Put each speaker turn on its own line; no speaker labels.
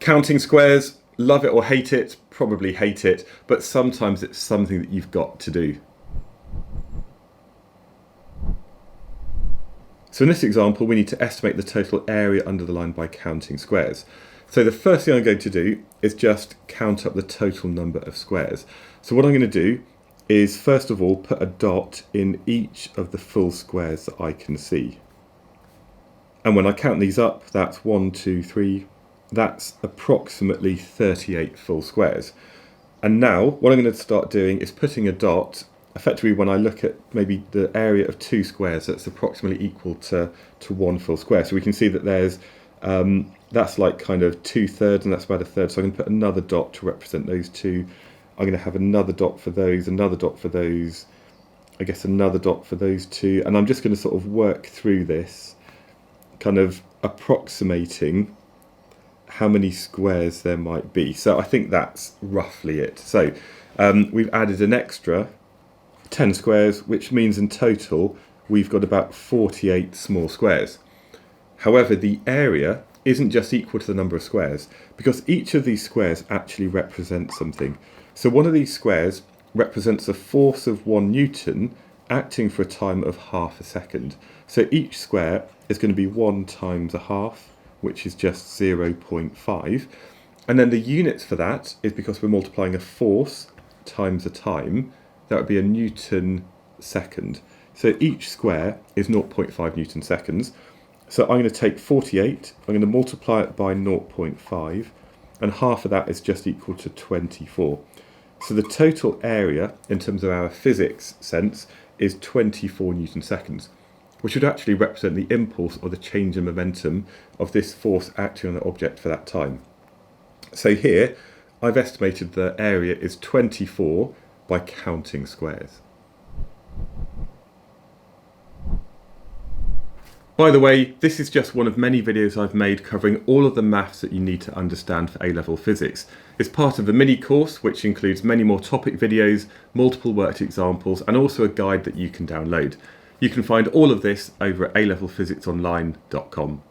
Counting squares, love it or hate it, probably hate it, but sometimes it's something that you've got to do. So in this example, we need to estimate the total area under the line by counting squares. So the first thing I'm going to do is just count up the total number of squares. So what I'm going to do is first of all put a dot in each of the full squares that I can see. And when I count these up, that's 1, 2, 3, that's approximately 38 full squares. And now what I'm going to start doing is putting a dot, effectively when I look at maybe the area of 2 squares, that's approximately equal to 1 full square. So we can see that there's, that's like kind of 2/3 and that's about 1/3. So I'm going to put another dot to represent those two. I'm going to have another dot for those, another dot for those, I guess another dot for those two. And I'm just going to sort of work through this, kind of approximating how many squares there might be. So I think that's roughly it. So we've added an extra 10 squares, which means in total we've got about 48 small squares. However, the area isn't just equal to the number of squares, because each of these squares actually represents something. So one of these squares represents a force of 1 Newton acting for a time of half a second. So each square is going to be 1 times a half, which is just 0.5. And then the units for that is, because we're multiplying a force times a time, that would be a Newton second. So each square is 0.5 Newton seconds. So I'm going to take 48, I'm going to multiply it by 0.5, and half of that is just equal to 24. So the total area, in terms of our physics sense, is 24 Newton seconds, which would actually represent the impulse or the change in momentum of this force acting on the object for that time. So here, I've estimated the area is 24 by counting squares. By the way, this is just one of many videos I've made covering all of the maths that you need to understand for A-level physics. It's part of a mini course which includes many more topic videos, multiple worked examples, and also a guide that you can download. You can find all of this over at alevelphysicsonline.com.